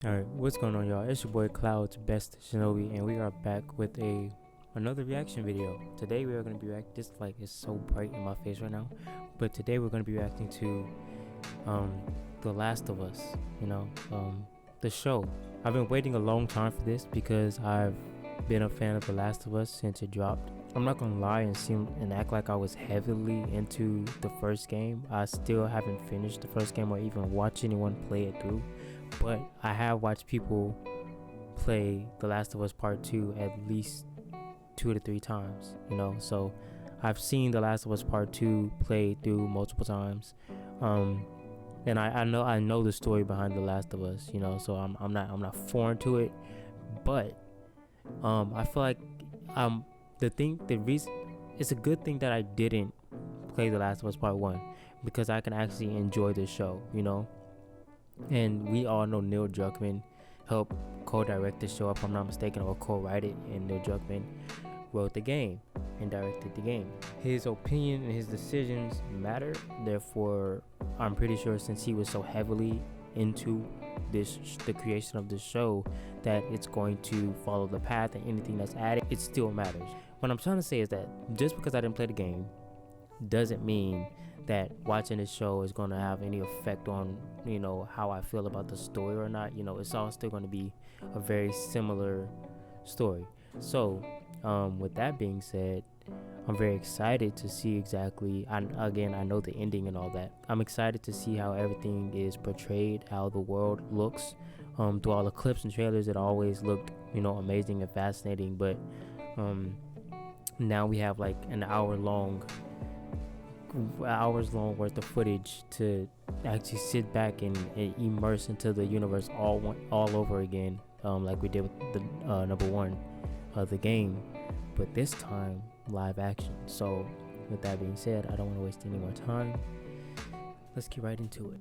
Alright, what's going on, y'all? It's your boy Cloud's Best Shinobi, and we are back with another reaction video. Today we are going to be reacting. This light is so bright in my face right now, but today we're going to be reacting to The Last of Us. The show. I've been waiting a long time for this because I've been a fan of The Last of Us since it dropped. I'm not gonna lie and act like I was heavily into the first game. I still haven't finished the first game or even watched anyone play it through. But I have watched people play The Last of Us Part 2 at least 2 to 3 times, So I've seen The Last of Us Part 2 played through multiple times. And I know the story behind The Last of Us, so I'm not foreign to it. But I feel like the reason it's a good thing that I didn't play The Last of Us Part 1 because I can actually enjoy the show, And we all know Neil Druckmann helped co-direct the show, if I'm not mistaken, or co-write it, and Neil Druckmann wrote the game and directed the game. His opinion and his decisions matter, therefore I'm pretty sure since he was so heavily into the creation of the show that it's going to follow the path, and anything that's added, it still matters. What I'm trying to say is that just because I didn't play the game doesn't mean that watching this show is going to have any effect on how I feel about the story or not. It's all still going to be a very similar story. So with that being said, I'm very excited to see exactly, again, I know the ending and all that. I'm excited to see how everything is portrayed, how the world looks. Through all the clips and trailers, it always looked amazing and fascinating, but now we have like an hours long worth of footage to actually sit back and immerse into the universe all over again, like we did with the number one of the game, but this time live action. So with that being said, I don't want to waste any more time. Let's get right into it.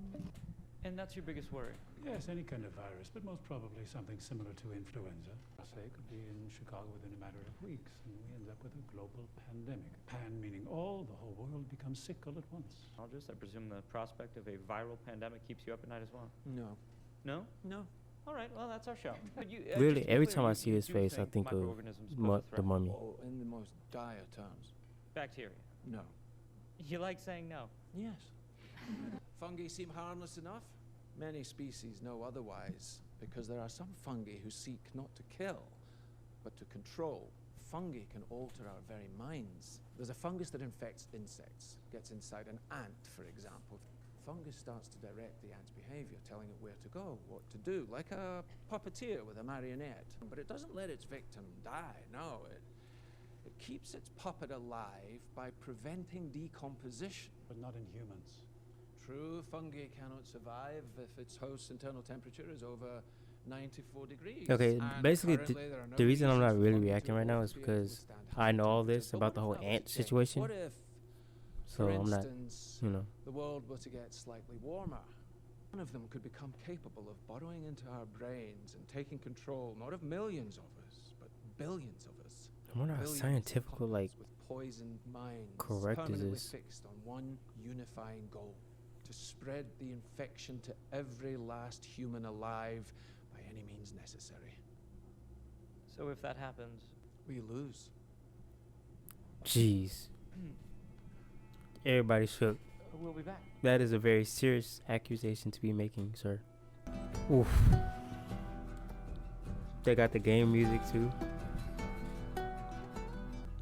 And that's your biggest worry? Yes, any kind of virus, but most probably something similar to influenza. Say could be in Chicago within a matter of weeks, and we end up with a global pandemic. Pan meaning the whole world becomes sick all at once. I presume the prospect of a viral pandemic keeps you up at night as well? No. No? No. All right, well, that's our show. But you, Really, every time I see his face, I think of the Mummy. Oh, in the most dire terms. Bacteria. No. You like saying no? Yes. Fungi seem harmless enough. Many species know otherwise, because there are some fungi who seek not to kill, but to control. Fungi can alter our very minds. There's a fungus that infects insects, gets inside an ant, for example. Fungus starts to direct the ant's behavior, telling it where to go, what to do, like a puppeteer with a marionette. But it doesn't let its victim die, no. It keeps its puppet alive by preventing decomposition. But not in humans. True, fungi cannot survive if its host's internal temperature is over 94 degrees. Okay, And basically no the reason I'm not reasons for really fungi reacting to right now always is be able to because withstand I know all high this temperatures. about the whole But ant what if, situation. What if, So for I'm not, instance, you know. the world were to get slightly warmer? One of them could become capable of burrowing into our brains and taking control not of millions of us, but billions of us. I wonder how Billions of scientific, puppets like, with poisoned minds, correct is permanently this? fixed on one unifying goal: to spread the infection to every last human alive by any means necessary. So if that happens... We lose. Jeez. Everybody shook. We'll be back. That is a very serious accusation to be making, sir. Oof. They got the game music too.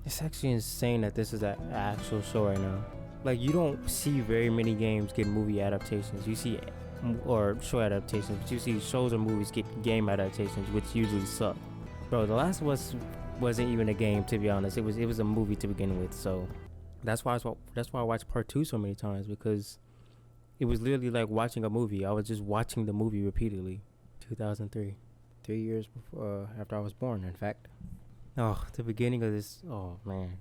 It's actually insane that this is an actual show right now. Like, you don't see very many games get movie adaptations. You see, or show adaptations, but you see shows or movies get game adaptations, which usually suck. Bro, The Last of Us wasn't even a game, to be honest. It was a movie to begin with. So that's why I watched Part 2 so many times, because it was literally like watching a movie. I was just watching the movie repeatedly. 2003, 3 years before after I was born, in fact. Oh, the beginning of this. Oh man,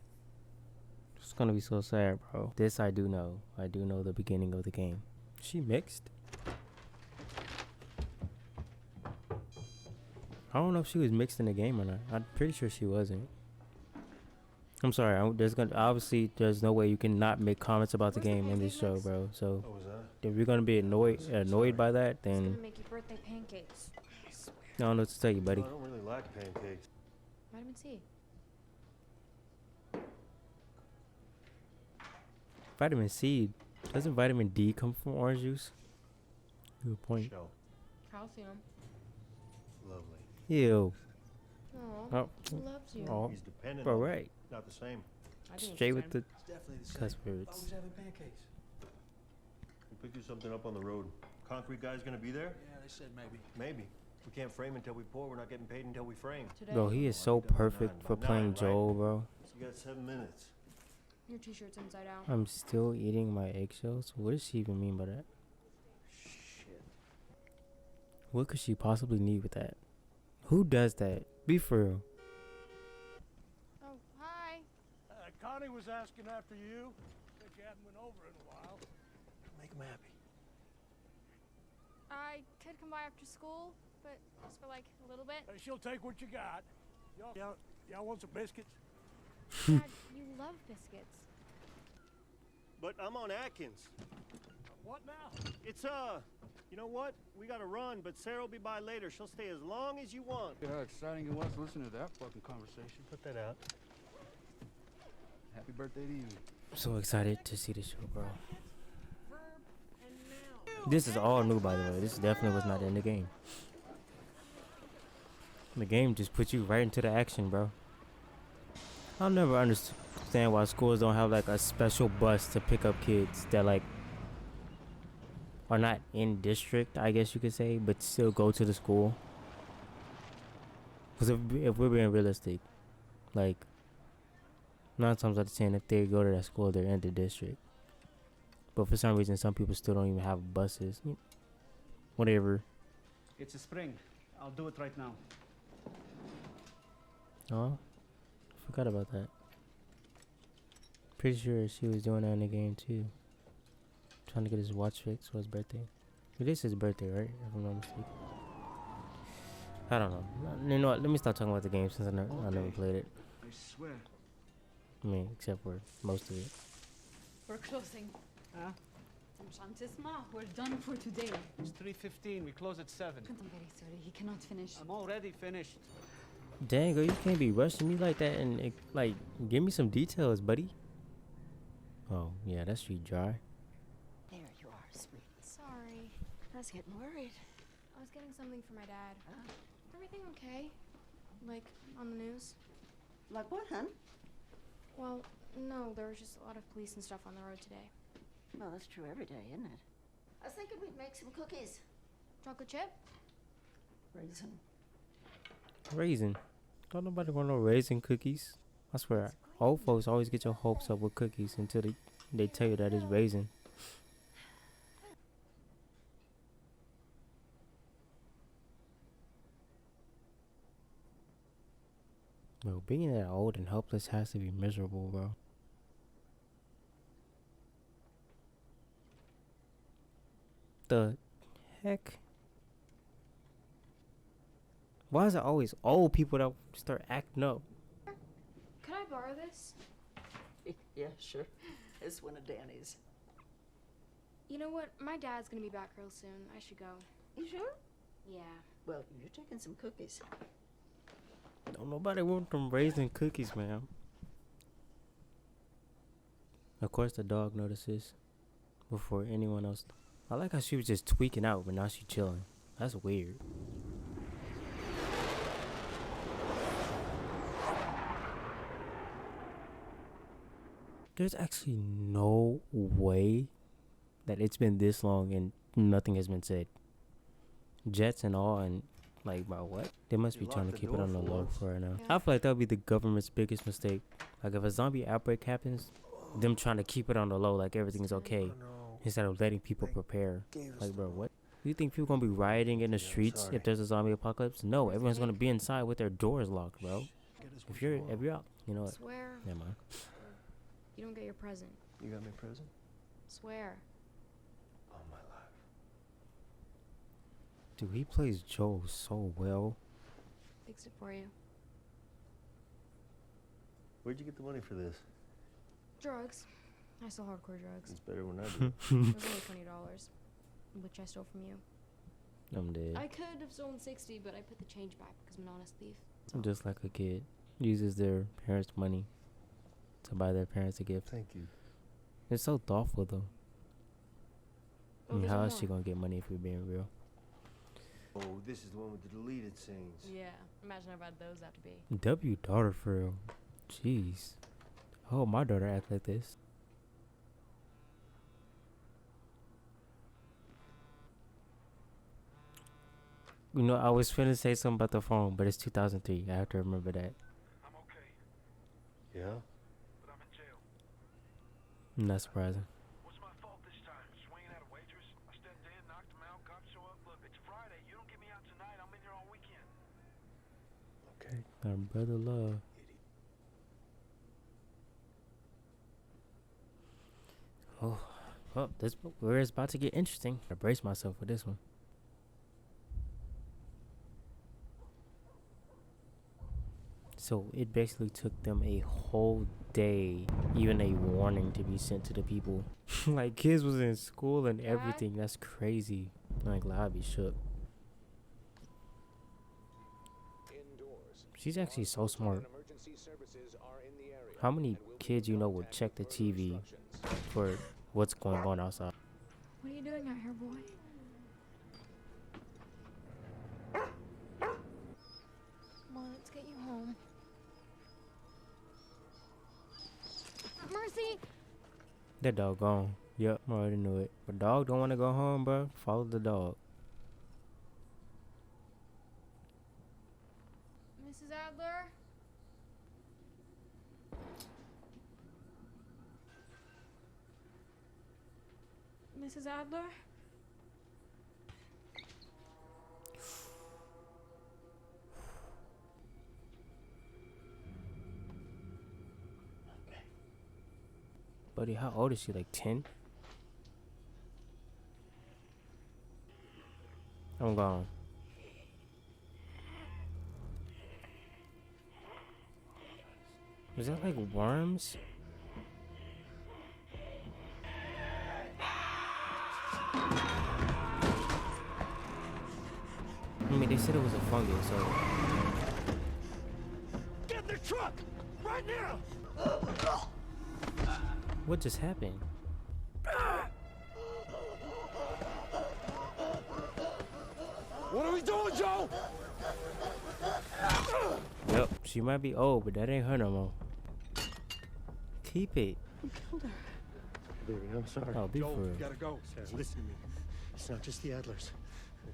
it's gonna be so sad, bro. This I do know. I do know the beginning of the game. She mixed. I don't know if she was mixed in the game or not. I'm pretty sure she wasn't. I'm sorry. There's no way you can not make comments about the game in this show, bro. So Oh, was that? if you're gonna be annoyed by that, It's gonna then make you birthday pancakes. I don't know what to tell you, buddy. I don't really like pancakes. Vitamin C. Vitamin C. Doesn't vitamin D come from orange juice? Good point. Shell. Calcium. Lovely. Ew. Oh, Oh. he loves you. Oh, He's dependent bro, on me. right. Not the same. I think it's Straight the with same. the It's definitely the cuss same. words. Always having pancakes. We picked you something up on the road. Concrete guy's gonna be there? Yeah, they said maybe. Maybe. We can't frame until we pour. We're not getting paid until we frame. Today. Bro, he is so perfect for playing Joel, bro. So you got 7 minutes. Your t-shirt's inside out. I'm still eating my eggshells. What does she even mean by that? Shit. What could she possibly need with that? Who does that? Be for real. Oh, hi. Connie was asking after you. Said you hadn't been over in a while. Make him happy. I could come by after school, but just for like a little bit. She'll take what you got. Y'all want some biscuits? Dad, you love biscuits. But I'm on Atkins. What now? It's, you know what? We gotta run, but Sarah will be by later. She'll stay as long as you want. Look at how exciting it was to listen to that fucking conversation. Put that out. Happy birthday to you. I'm so excited to see the show, bro. This is all new, by the way. This definitely was not in the game. The game just puts you right into the action, bro. I'll never understand why schools don't have like a special bus to pick up kids that like are not in district, I guess you could say, but still go to the school. Because if we're being realistic, like 9 times out of 10, if they go to that school, they're in the district. But for some reason, some people still don't even have buses. Whatever. It's a spring. I'll do it right now. Oh, forgot about that. Pretty sure she was doing that in the game too. Trying to get his watch fixed for his birthday. It is his birthday, right? If I'm not mistaken. I don't know. You know what? Let me stop talking about the game since I never played it. I swear. I mean, except for most of it. We're closing. Enchantisma, we're done for today. It's 3:15. We close at 7. I'm very sorry, he cannot finish. I'm already finished. Dang, girl, you can't be rushing me like that and like give me some details, buddy. Oh yeah, that street dry. There you are, sweet. Sorry. I was getting worried. I was getting something for my dad. Everything okay? Like, on the news? Like what, hun? Well, no, there was just a lot of police and stuff on the road today. Well, that's true every day, isn't it? I was thinking we'd make some cookies. Chocolate chip? Raisin. Raisin. Don't nobody want no raisin cookies. I swear, old folks always get your hopes up with cookies until they tell you that it's raisin. Bro, being that old and helpless has to be miserable, bro. The heck? Why is it always old people that start acting up? Could I borrow this? Yeah, sure. It's one of Danny's. You know what? My dad's gonna be back real soon. I should go. You sure? Yeah. Well, you're taking some cookies. Don't nobody want them raisin cookies, man. Of course, the dog notices before anyone else. I like how she was just tweaking out, but now she's chilling. That's weird. There's actually no way that it's been this long and nothing has been said. Jets and all, and like, bro, what? They must be You trying to locked the keep it door on the for low once. for right now. Yeah. I feel like that would be the government's biggest mistake. Like, if a zombie outbreak happens, them trying to keep it on the low, like everything's okay, instead of letting people prepare. Like, bro, what? You think people gonna be rioting in the streets sorry. if there's a zombie apocalypse? No, everyone's gonna be inside with their doors locked, bro. If you're out, you know what? Swear Never mind. you don't get your present. You got me a present? Swear. All my life. Dude, he plays Joel so well. Fix it for you. Where'd you get the money for this? Drugs. I sell hardcore drugs. It's better when I do. It was only $20, which I stole from you. I'm dead. I could have stolen 60, but I put the change back because I'm an honest thief. So. Just like a kid uses their parents' money to buy their parents a gift. Thank you. It's so thoughtful though. I mean, there's how one is she more. gonna get money if we're being real? Oh, this is the one with the deleted scenes. Yeah, imagine how bad those have to be. W daughter for real. Jeez. Oh, my daughter act like this. You know, I was finna say something about the phone, but it's 2003. I have to remember that. I'm okay, Yeah? but I'm in jail. Not surprising. What's my fault this time? Swinging at a waitress? I stepped in, knocked him out, cops show up. Look, it's Friday. You don't get me out tonight. I'm in here all weekend. Okay. Our brother love. Oh, well, this where it's about to get interesting. I brace myself for this one. So it basically took them a whole day, even a warning to be sent to the people. Like kids was in school and everything. That's crazy. Like I'd be shook. She's actually so smart. How many kids you know would check the TV for what's going on outside? What are you doing out here, boy? Come on, let's get you home. Mercy! That dog gone. Yep, I already knew it. But dog don't want to go home, bro. Follow the dog. Mrs. Adler? Mrs. Adler? Buddy, how old is she? Like 10? I'm gone. Is that like worms? I mean, they said it was a fungus, so. Get in the truck! Right now! What just happened? What are we doing, Joe? Yep, she might be old, but that ain't her no more. Keep it. Baby, I'm sorry. Oh, be Joe, for real. you gotta go. Sarah, listen to me. It's not just the Adlers.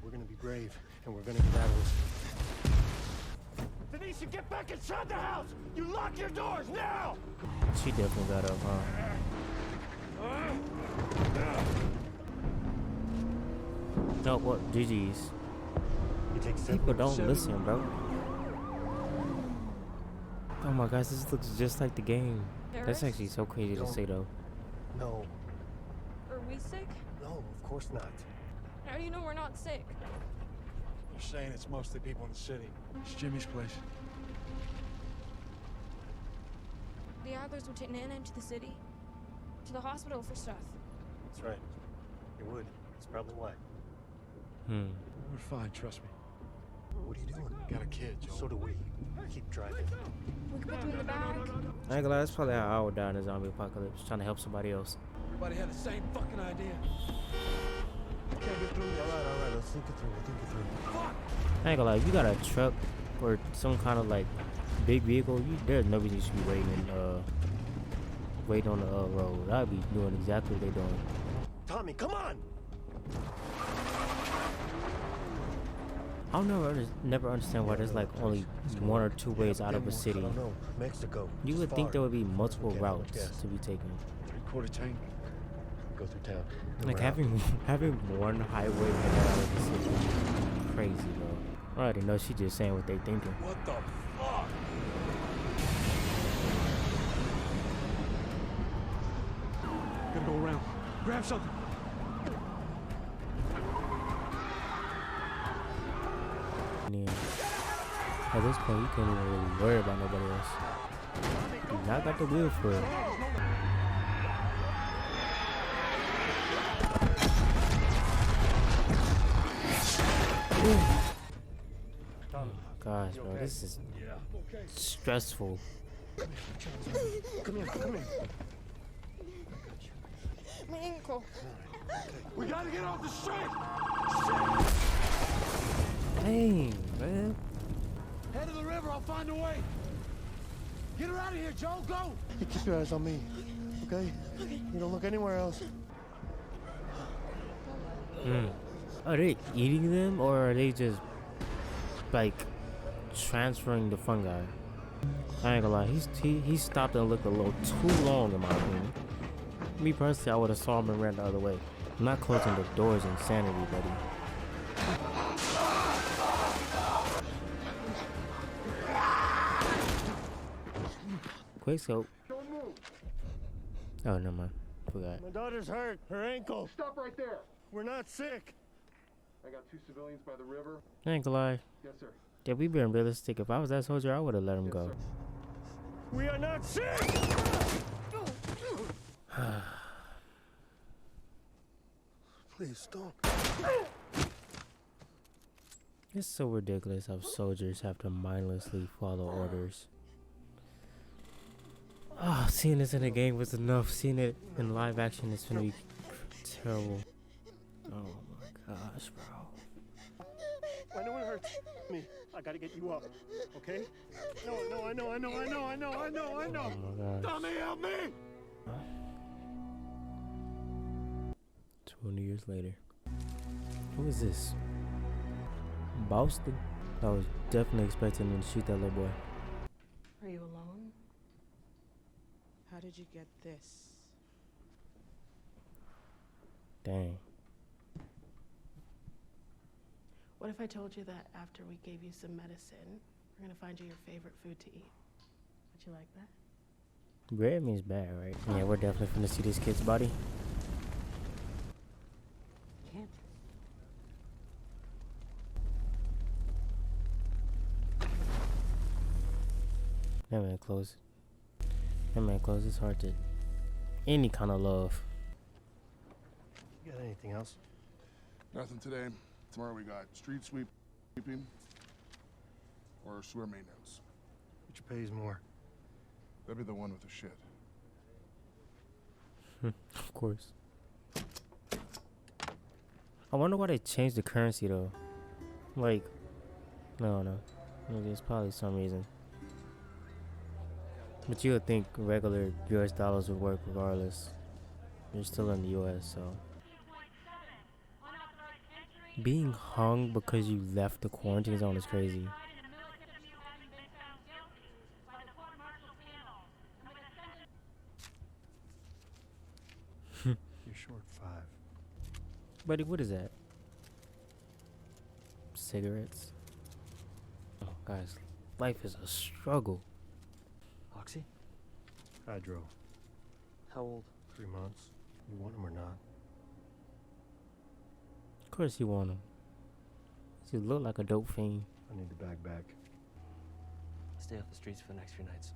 We're gonna be brave, and we're gonna get out of this. Denisha, get back inside the house! You lock your doors now! She definitely got up, huh? No, what? GG's. You take People don't listen, bro. Oh my gosh, this looks just like the game. That's actually so crazy to say, though. No, Are we sick? no, of course not. How do you know we're not sick? You're saying it's mostly people in the city. It's Jimmy's place. The Adlers would take Nana into the city. To the hospital for stuff. That's right. You would. That's probably why. We're fine, trust me. What are you doing? Got a kid, Joe. So do we. Keep driving. We could put them in the bag. I ain't gonna lie, that's probably how I would die in a zombie apocalypse, trying to help somebody else. Everybody had the same fucking idea. Can't get through. All right. Let's think it through. We'll think it through. I ain't gonna lie, if you got a truck or some kind of like big vehicle, there's no reason you should be waiting on the road. I'd be doing exactly what they doing. Tommy, come on! I'll never understand why there's like only one or two ways out of a city. I don't know. Mexico. You It's would think far. there would be multiple Okay, routes yes. to be taken. 3/4 tank. Go through town. Then Like we're out. having one highway head out of the city, crazy, bro. I already know she just saying what they thinking. What the fuck? Gotta go around. Grab something. And then, at this point, you can't even really worry about nobody else. You not got the wheel for it. Oh gosh, bro, this is stressful. Come here, come here. My ankle. We gotta get off the street! Dang, man. Head to the river, I'll find a way. Get her out of here, Joe, go! You keep your eyes on me, okay? You don't look anywhere else. Are they eating them or are they just like transferring the fungi? I ain't gonna lie, he stopped and looked a little too long in my opinion. Me personally, I would have saw him and ran the other way. I'm not closing the doors, insanity, buddy. Quick scope. Oh, never mind. Forgot. My daughter's hurt. Her ankle. Stop right there. We're not sick. I got 2 civilians by the river. I ain't gonna lie. Yes, sir. If we been realistic, if I was that soldier, I would have let him go. We are not sick! Please don't. It's so ridiculous how soldiers have to mindlessly follow orders. Ah, seeing this in a game was enough. Seeing it in live action is gonna be terrible. Oh my gosh, bro. I know it hurts me. I gotta get you up, okay? No, I know. Oh my gosh. Tommy, help me! 20 years later. Who is this? Boston? I was definitely expecting him to shoot that little boy. Are you alone? How did you get this? Dang. What if I told you that after we gave you some medicine, we're gonna find you your favorite food to eat? Would you like that? Red means bad, right? Yeah, we're definitely finna see this kid's body. Can't. That man close. That man close his heart to any kind of love. You got anything else? Nothing today. Tomorrow we got street sweeping or sewer maintenance. Which pays more? That'd be the one with the shit. Of course. I wonder why they changed the currency though. Like, no. Maybe it's probably some reason. But you would think regular US dollars would work regardless. You're still in the US, so. Being hung because you left the quarantine zone is crazy. You're short 5. Buddy, what is that? Cigarettes? Oh, guys, life is a struggle. Oxy? Hydro. How old? 3 months. You want them or not? Of course you want him. You look like a dope fiend. I need the bag back. Stay off the streets for the next few nights.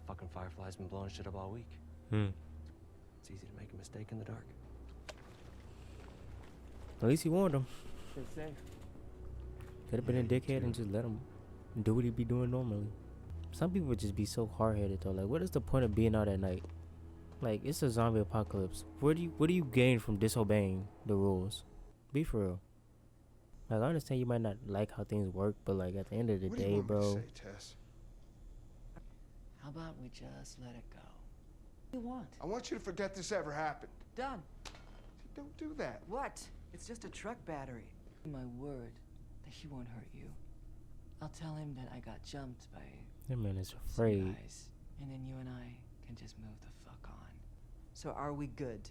Fucking Firefly's been blowing shit up all week. It's easy to make a mistake in the dark. At least he warned him. Stay safe. Could have been a dickhead and just let him do what he'd be doing normally. Some people would just be so hard-headed though. Like, what is the point of being out at night? Like, it's a zombie apocalypse. What do you gain from disobeying the rules? Be for real. Like, I understand you might not like how things work, but like at the end of the day, bro. What do you want me to say, Tess? How about we just let it go? What do you want? I want you to forget this ever happened. Done. Don't do that. What? It's just a truck battery. My word that he won't hurt you. I'll tell him that I got jumped by That man is some afraid. guys, and then you and I can just move the fuck on. So are we good?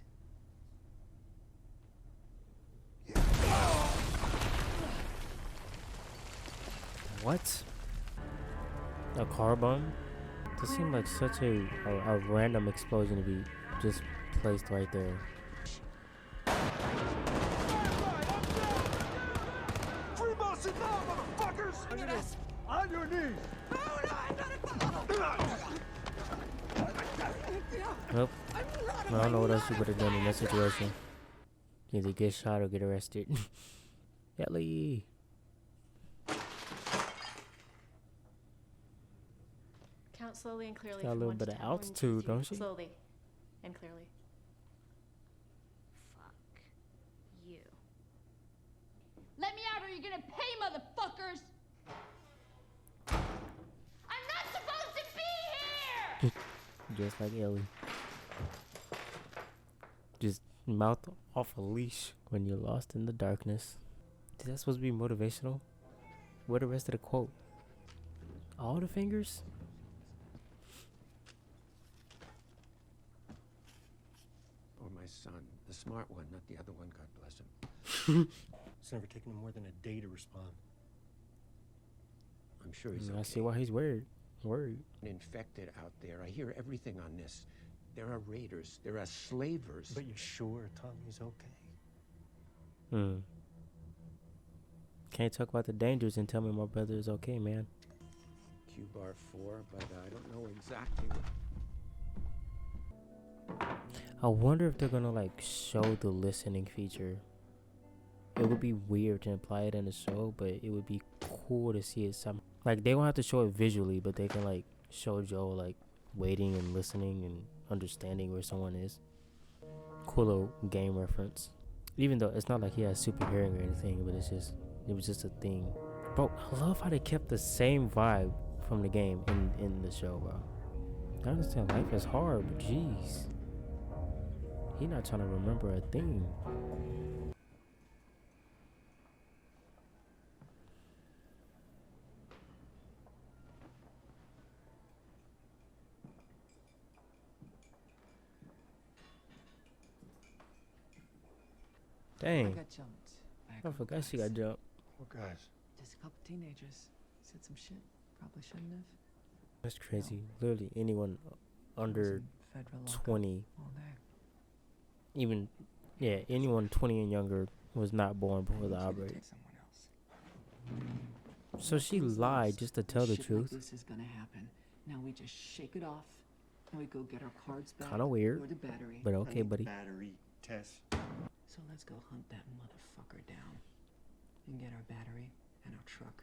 What? A car bomb? This seemed like such a random explosion to be just placed right there. Free Boston now, motherfuckers! On your knees! Nope. I don't know what else you would have done in that situation. Either get shot or get arrested. Ellie. Count slowly and clearly. Got a from little 1 to bit of 10. 1, 2, altitude, 3. don't she? Slowly and clearly. Fuck you. Let me out or you're gonna pay, motherfuckers! I'm not supposed to be here! Just like Ellie. Just mouth off a leash when you're lost in the darkness. Is that supposed to be motivational? What the rest of the quote? All the fingers? Or my son, the smart one, not the other one, God bless him. It's never taken him more than a day to respond. I'm sure he's I see why he's worried. infected out there. I hear everything on this. There are raiders. There are slavers. But you're sure Tommy's okay? Can't talk about the dangers and tell me my brother is okay, man. Q-bar 4, but I don't know exactly what... I wonder if they're gonna like show the listening feature. It would be weird to imply it in the show, but it would be cool to see it some. Like they don't have to show it visually, but they can like show Joe like waiting and listening and understanding where someone is. Cool little game reference. Even though it's not like he has super hearing or anything, but it was just a thing. Bro, I love how they kept the same vibe from the game in the show, bro. I understand life is hard, but jeez. He not trying to remember a thing. Dang. I got jumped. I forgot she got jumped. What guys? Just a couple teenagers. Said some shit. Probably shouldn't have. That's crazy. Literally anyone under Federal 20, all day. even, yeah, anyone 20 and younger was not born before the outbreak. So she lied just to tell the Shit truth. Like this is gonna happen. Now we just shake it off, and we go get our cards back. Kinda weird, Or the battery. but okay, buddy. Battery, Tess. So let's go hunt that motherfucker down, and get our battery and our truck,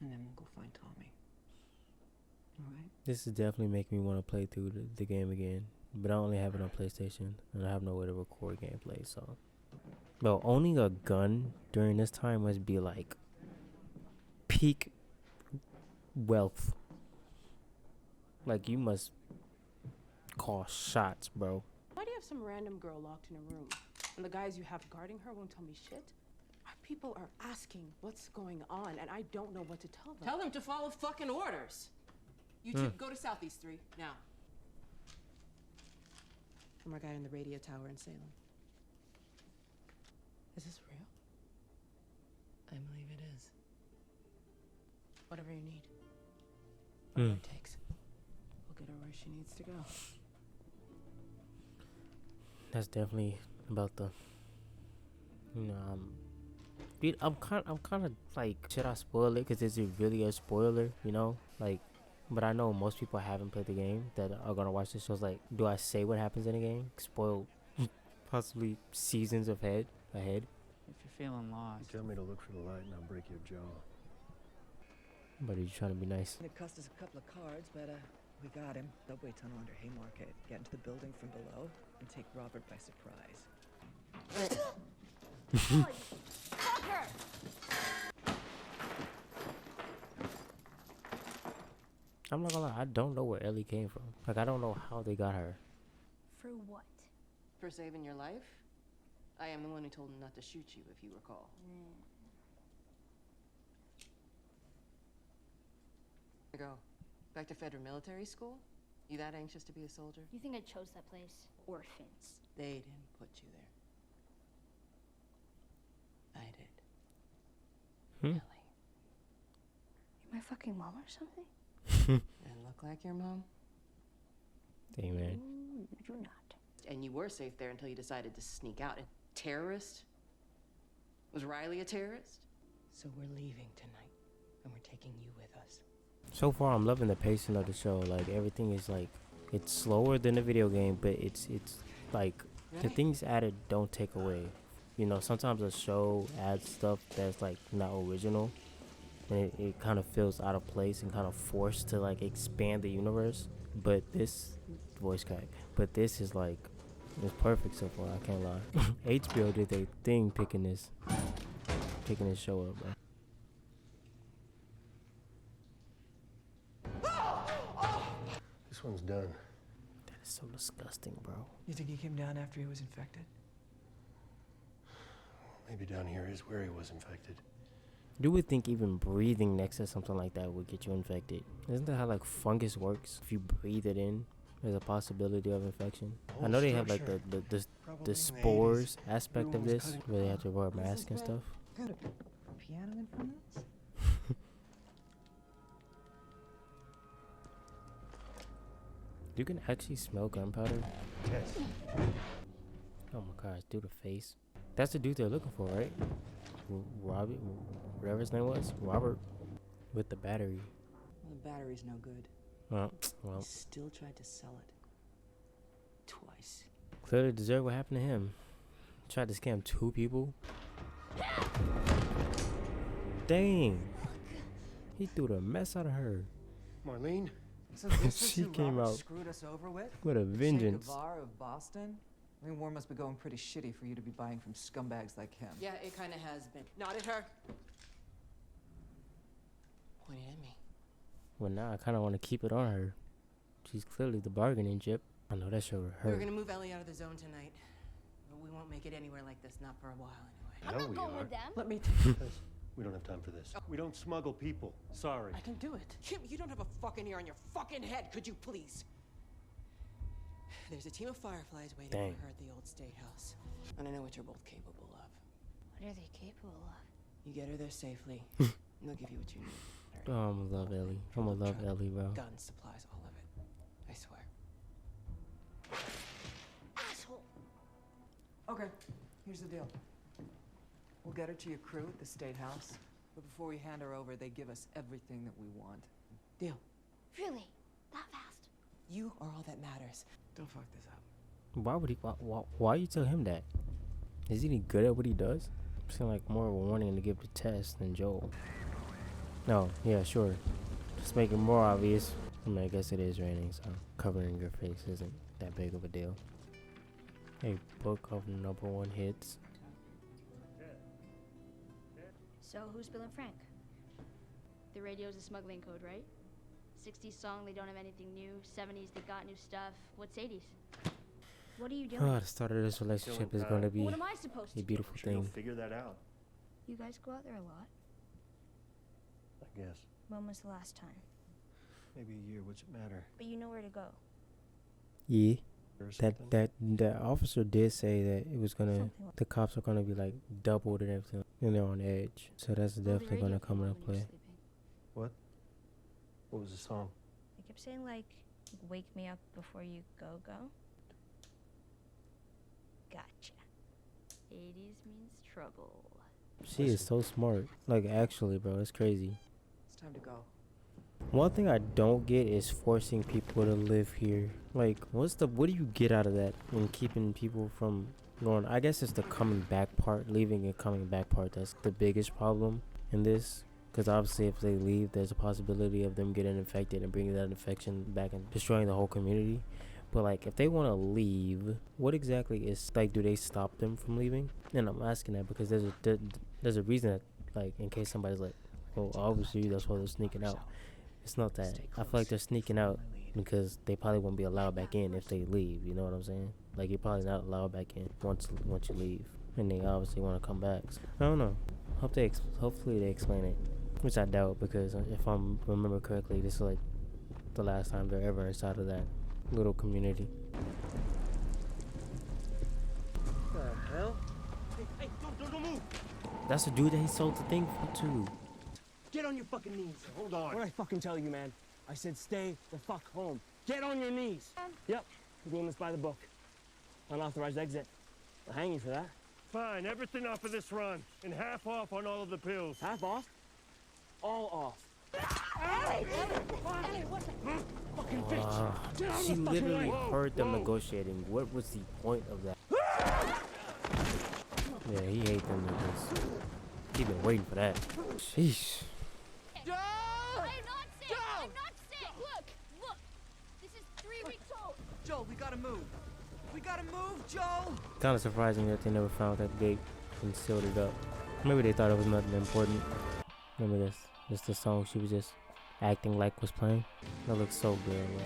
and then we'll go find Tommy. All right? This is definitely making me want to play through the game again. But I only have it on PlayStation, and I have no way to record gameplay, so. Bro, owning a gun during this time must be like peak wealth. Like, you must call shots, bro. Why do you have some random girl locked in a room, and the guys you have guarding her won't tell me shit? Our people are asking what's going on, and I don't know what to tell them. Tell them to follow fucking orders. You two, go to Southeast 3, now. From our guy in the radio tower in Salem. Is this real? I believe it is. Whatever you need. Whatever Mm. it takes. We'll get her where she needs to go. That's definitely about the, you know, dude, I'm kind of like, should I spoil it? Cause is it really a spoiler? You know, like, but I know most people haven't played the game that are gonna watch this. So it's like, do I say what happens in the game? Spoil possibly seasons ahead. If you're feeling lost. You tell me to look for the light and I'll break your jaw. But are you trying to be nice? It cost us a couple of cards, but we got him. Subway tunnel under Haymarket. Get into the building from below and take Robert by surprise. Fucker! I'm not gonna lie, I don't know where Ellie came from. Like, I don't know how they got her. For what? For saving your life? I am the one who told him not to shoot you, if you recall. Go. Back to Federal Military School? You that anxious to be a soldier? You think I chose that place? Orphans. They didn't put you there. I did. Hmm? Ellie. You're my fucking mom or something? And look like your mom? Dang, man. You're not. And you were safe there until you decided to sneak out. A terrorist? Was Riley a terrorist? So we're leaving tonight, and we're taking you with us. So far, I'm loving the pacing of the show. Like, everything is like, it's slower than the video game, but it's like, the things added don't take away. You know, sometimes a show adds stuff that's like not original, and it kind of feels out of place and kind of forced to like expand the universe. But this voice crack, but this is like, it's perfect so far. I can't lie. HBO did their thing picking this show up, bro. This one's done. That is so disgusting, bro. You think he came down after he was infected? Maybe down here is where he was infected. You would think even breathing next to something like that would get you infected. Isn't that how like fungus works? If you breathe it in, there's a possibility of infection. I know they have like the spores aspect of this, where they have to wear a mask and stuff. Got a piano in front of us? You can actually smell gunpowder? Yes. Oh my gosh, dude, the face. That's the dude they're looking for, right? Robbie, whatever his name was, Robert, with the battery. Well, the battery's no good. Well, He still tried to sell it. Twice. clearly deserve what happened to him. Tried to scam 2 people. Dang. He threw the mess out of her. Marlene? So this is She who came Robert out screwed us over with? with a Che vengeance. Guevara of Boston? I mean, war must be going pretty shitty for you to be buying from scumbags like him. Yeah, it kind of has been. Not at her. Pointed at me. Well, now I kind of want to keep it on her. She's clearly the bargaining chip. I know that showed We were her. gonna move Ellie out of the zone tonight, but we won't make it anywhere like this, not for a while anyway. I'm not going with them. Let me. We don't have time for this. We don't smuggle people. Sorry. I can do it. Kim, you don't have a fucking ear on your fucking head, could you please? There's a team of fireflies waiting Dang. for her at the old state house, and I know what you're both capable of. What are they capable of? You get her there safely, and they'll give you what you need. Oh, I'm gonna love Ellie. I'm gonna love Ellie, bro. Guns, supplies, all of it. I swear. Asshole! Okay, here's the deal. We'll get her to your crew at the State House, but before we hand her over, they give us everything that we want. Deal. Really? That fast? You are all that matters. Don't fuck this up. Why would he? Why you tell him that? Is he any good at what he does? Seems like more of a warning to give to Tess than Joel. No, yeah, sure. Just make it more obvious. I mean, I guess it is raining, so covering your face isn't that big of a deal. A book of #1 hits. So, who's Bill and Frank? The radio's a smuggling code, right? 60s song, they don't have anything new. 70s, they got new stuff. What's 80s? What are you doing? Oh, the start of this relationship is going to be What am I supposed to a do? beautiful thing. Figure that out. You guys go out there a lot? I guess. When was the last time? Maybe a year. What's it matter? But you know where to go. Yeah. Or That officer did say that it was gonna, the cops are gonna be like doubled and everything, and they're on edge. So that's definitely gonna come into play. What? What was the song? They kept saying like, wake me up before you go. Gotcha. 80s means trouble. She is so smart. Like actually, bro, it's crazy. It's time to go. One thing I don't get is forcing people to live here. Like, what do you get out of that in keeping people from going? I guess it's the coming back part, leaving and coming back part. That's the biggest problem in this. Because obviously if they leave, there's a possibility of them getting infected and bringing that infection back and destroying the whole community. But like, if they want to leave, what exactly is, like, do they stop them from leaving? And I'm asking that because there's a reason that, like, in case somebody's like, well, obviously that's why they're sneaking out. It's not that. I feel like they're sneaking out because they probably won't be allowed back in if they leave. You know what I'm saying? Like, you're probably not allowed back in once you leave, and they obviously want to come back. So, I don't know. Hopefully they explain it, which I doubt because if I remember correctly, this is like the last time they're ever inside of that little community. What the hell? Hey, don't move! That's the dude that he sold the thing for too. Get on your fucking knees. Hold on. What'd I fucking tell you, man? I said stay the fuck home. Get on your knees. Yep, we're doing this by the book. Unauthorized exit. I'll hang you for that. Fine, everything off of this run. And half off on all of the pills. Half off? All off. Ellie, what the? Fucking bitch. Get on She the fucking literally way. heard them negotiating. What was the point of that? Yeah, he hate them niggas. He been waiting for that. Sheesh. I'm not sick! Joe! I'm not sick! Look! This is 3 weeks old! Joel, we gotta move. We gotta move, Joel! Kind of surprising that they never found that gate and sealed it up. Maybe they thought it was nothing important. Remember this? This the song she was just acting like was playing. That looks so good, yo.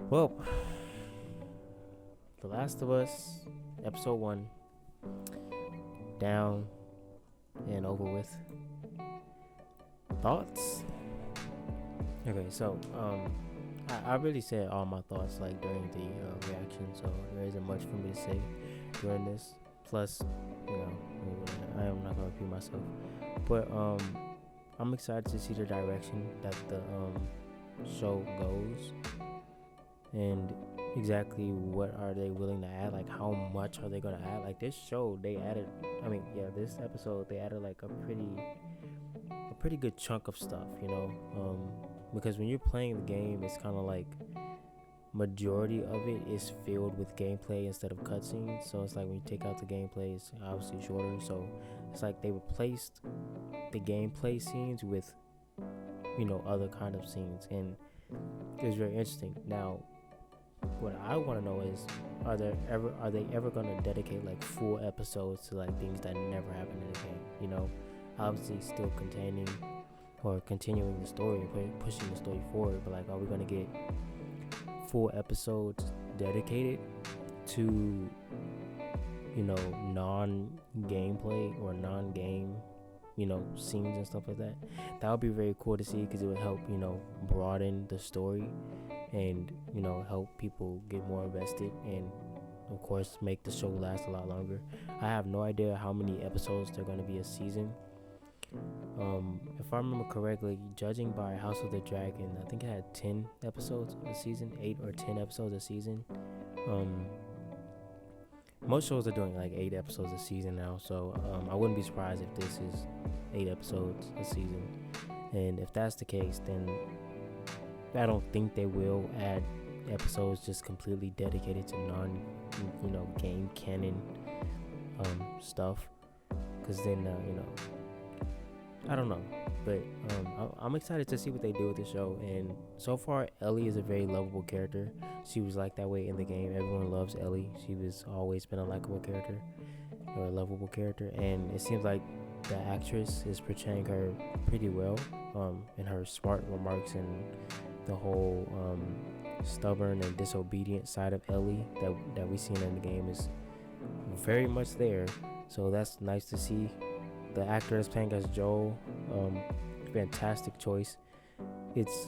Well, The Last of Us, episode 1, down and over with. Thoughts? Okay, so I really said all my thoughts like during the reaction, so there isn't much for me to say during this. Plus, you know, I am not gonna repeat myself, but I'm excited to see the direction that the show goes, and exactly what are they willing to add, like how much are they gonna add. Like this show, they added, this episode they added like a pretty good chunk of stuff, you know, because when you're playing the game, it's kind of like majority of it is filled with gameplay instead of cutscenes. So it's like when you take out the gameplay, it's obviously shorter. So it's like they replaced the gameplay scenes with, you know, other kind of scenes, and it was very interesting. Now, what I want to know is, are they ever going to dedicate like full episodes to like things that never happened in the game? You know, obviously still containing or continuing the story and pushing the story forward, but like, are we going to get full episodes dedicated to, you know, non-gameplay or non-game, you know, scenes and stuff like that? That would be very cool to see, because it would help, you know, broaden the story and, you know, help people get more invested and, of course, make the show last a lot longer. I have no idea how many episodes they're going to be a season. If I remember correctly, judging by House of the Dragon, I think it had 10 episodes a season, 8 or 10 episodes a season. Most shows are doing like 8 episodes a season now, so I wouldn't be surprised if this is 8 episodes a season. And if that's the case, then I don't think they will add episodes just completely dedicated to game canon stuff, because then I don't know, but I'm excited to see what they do with the show. And so far, Ellie is a very lovable character. She was like that way in the game. Everyone loves Ellie. She was always been a likable character or a lovable character, and it seems like the actress is portraying her pretty well, in her smart remarks, and the whole stubborn and disobedient side of Ellie that we seen in the game is very much there. So that's nice to see. The actor that's playing as Joel, fantastic choice. It's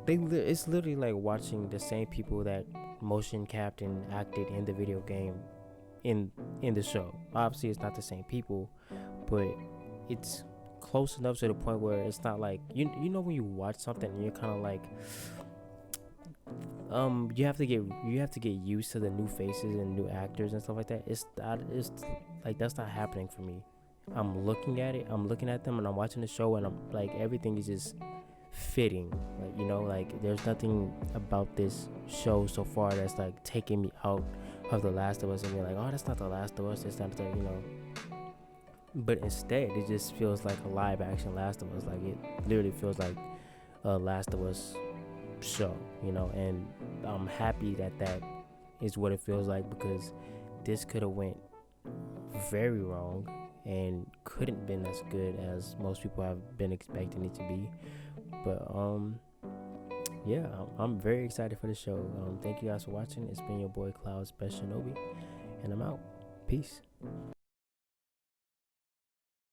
literally like watching the same people that motion captured and acted in the video game in the show. Obviously, it's not the same people, but it's close enough to the point where it's not like you know when you watch something and you're kind of like you have to get used to the new faces and new actors and stuff like that. It's like that's not happening for me. I'm looking at them, and I'm watching the show, and I'm like, everything is just fitting. Like, you know, like there's nothing about this show so far that's like taking me out of The Last of Us and being like, oh, that's not The Last of Us, it's not the, you know. But instead, it just feels like a live action Last of Us. Like, it literally feels like a Last of Us show, you know. And I'm happy that is what it feels like, because this could have went very wrong and couldn't been as good as most people have been expecting it to be. But yeah, I'm very excited for the show. Thank you guys for watching. It's been your boy Cloud's Best Shinobi, and I'm out. Peace.